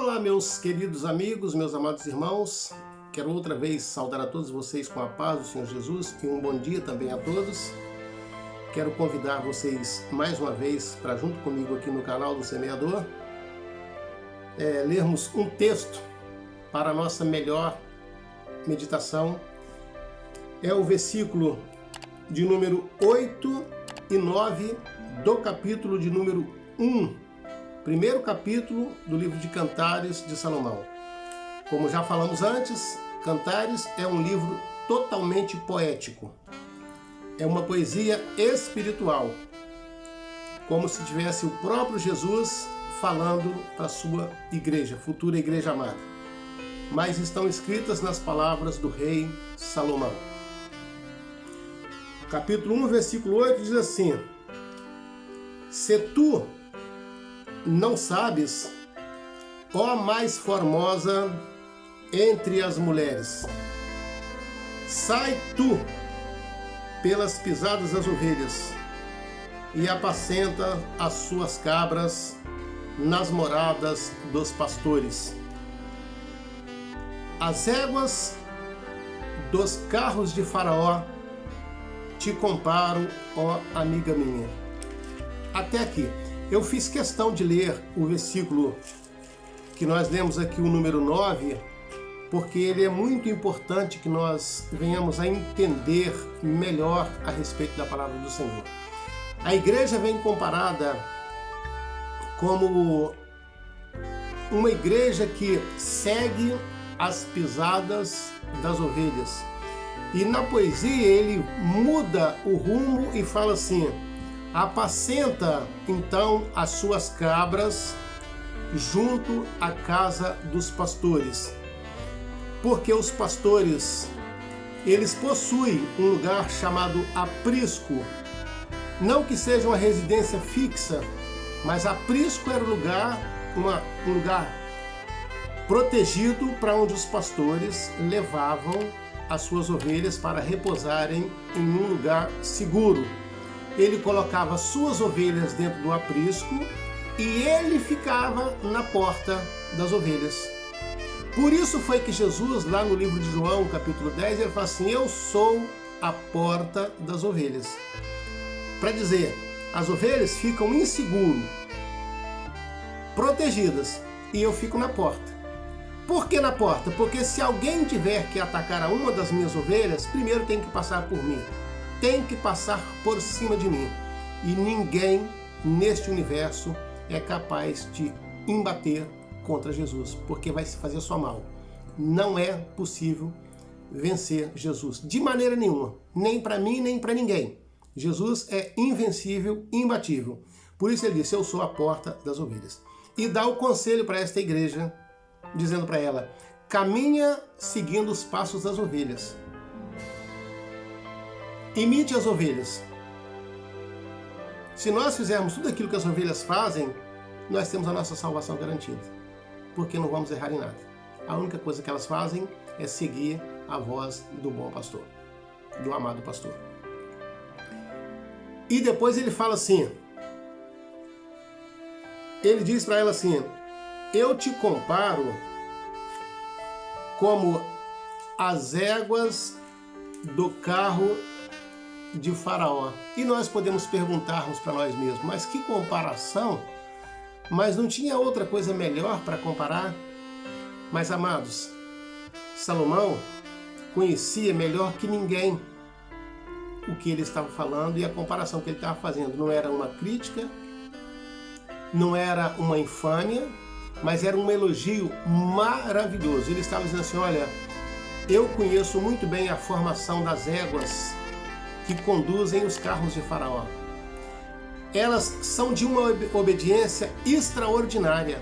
Olá, meus queridos amigos, meus amados irmãos. Quero outra vez saudar a todos vocês com a paz do Senhor Jesus e um bom dia também a todos. Quero convidar vocês mais uma vez para junto comigo aqui no canal do Semeador, lermos um texto para a nossa melhor meditação. É o versículo de número 8 e 9 do capítulo de número 1, primeiro capítulo do livro de Cantares de Salomão. Como já falamos antes, Cantares é um livro totalmente poético. É uma poesia espiritual, como se tivesse o próprio Jesus falando para a sua igreja, futura igreja amada. Mas estão escritas nas palavras do rei Salomão. Capítulo 1, versículo 8 diz assim: Se tu não sabes, ó mais formosa entre as mulheres, sai tu pelas pisadas das ovelhas e apacenta as suas cabras nas moradas dos pastores. As éguas dos carros de Faraó te comparo, ó amiga minha. Até aqui. Eu fiz questão de ler o versículo que nós lemos aqui, o número 9, porque ele é muito importante que nós venhamos a entender melhor a respeito da palavra do Senhor. A igreja vem comparada como uma igreja que segue as pisadas das ovelhas. E na poesia ele muda o rumo e fala assim: apacenta então as suas cabras junto à casa dos pastores. Porque os pastores, eles possuem um lugar chamado aprisco. Não que seja uma residência fixa, mas aprisco era um lugar protegido para onde os pastores levavam as suas ovelhas para repousarem em um lugar seguro. Ele colocava suas ovelhas dentro do aprisco e ele ficava na porta das ovelhas. Por isso foi que Jesus, lá no livro de João, capítulo 10, ele fala assim: eu sou a porta das ovelhas. Para dizer, as ovelhas ficam inseguras, protegidas, e eu fico na porta. Por que na porta? Porque se alguém tiver que atacar a uma das minhas ovelhas, primeiro tem que passar por mim. Tem que passar por cima de mim. E ninguém neste universo é capaz de embater contra Jesus, porque vai se fazer só mal. Não é possível vencer Jesus de maneira nenhuma, nem para mim, nem para ninguém. Jesus é invencível, imbatível. Por isso ele disse: eu sou a porta das ovelhas. E dá o conselho para esta igreja, dizendo para ela: caminha seguindo os passos das ovelhas. Imite as ovelhas. Se nós fizermos tudo aquilo que as ovelhas fazem, nós temos a nossa salvação garantida, porque não vamos errar em nada. A única coisa que elas fazem é seguir a voz do bom pastor, do amado pastor. E depois ele fala assim, ele diz para ela assim: eu te comparo como as éguas do carro de Faraó. E nós podemos perguntarmos para nós mesmos: mas que comparação? Mas não tinha outra coisa melhor para comparar? Mas, amados, Salomão conhecia melhor que ninguém o que ele estava falando, e a comparação que ele estava fazendo não era uma crítica, não era uma infâmia, mas era um elogio maravilhoso. Ele estava dizendo assim: olha, eu conheço muito bem a formação das éguas que conduzem os carros de Faraó. Elas são de uma obediência extraordinária.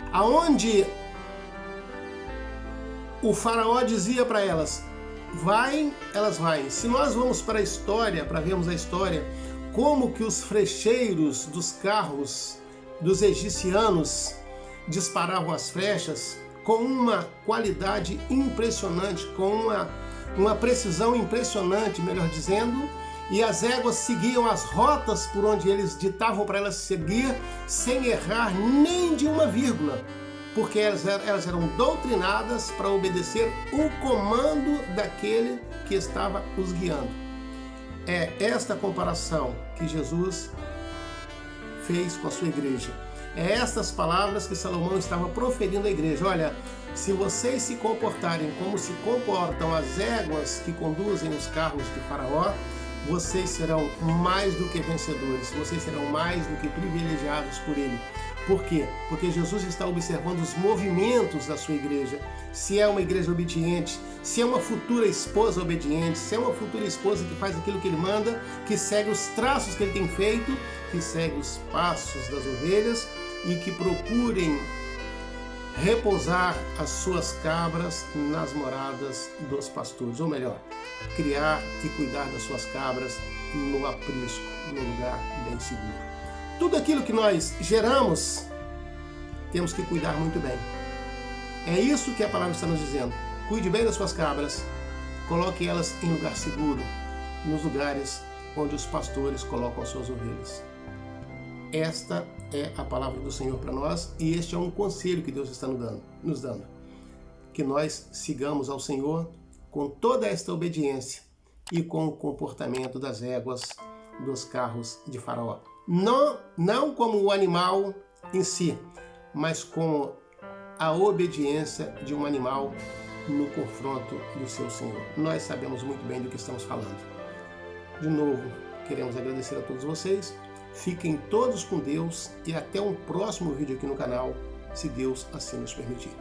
Aonde o Faraó dizia para elas: vai, elas vai. Se nós vamos para a história, para vermos a história, como que os frecheiros dos carros dos egicianos disparavam as flechas com uma qualidade impressionante, com uma precisão impressionante, melhor dizendo, e as éguas seguiam as rotas por onde eles ditavam para elas seguir, sem errar nem de uma vírgula. porque elas eram doutrinadas para obedecer o comando daquele que estava os guiando. É esta comparação que Jesus fez com a sua igreja. É estas palavras que Salomão estava proferindo à igreja. Olha, se vocês se comportarem como se comportam as éguas que conduzem os carros de Faraó, vocês serão mais do que vencedores, vocês serão mais do que privilegiados por ele. Por quê? Porque Jesus está observando os movimentos da sua igreja. Se é uma igreja obediente, se é uma futura esposa obediente, se é uma futura esposa que faz aquilo que ele manda, que segue os traços que ele tem feito, que segue os passos das ovelhas e que procurem repousar as suas cabras nas moradas dos pastores. Ou melhor, criar e cuidar das suas cabras no aprisco, num lugar bem seguro. Tudo aquilo que nós geramos, temos que cuidar muito bem. É isso que a palavra está nos dizendo. Cuide bem das suas cabras, coloque elas em lugar seguro, nos lugares onde os pastores colocam as suas ovelhas. Esta é a palavra do Senhor para nós e este é um conselho que Deus está nos dando. Que nós sigamos ao Senhor com toda esta obediência e com o comportamento das éguas dos carros de Faraó. Não como o animal em si, mas como a obediência de um animal no confronto do seu Senhor. Nós sabemos muito bem do que estamos falando. De novo, queremos agradecer a todos vocês. Fiquem todos com Deus e até um próximo vídeo aqui no canal, se Deus assim nos permitir.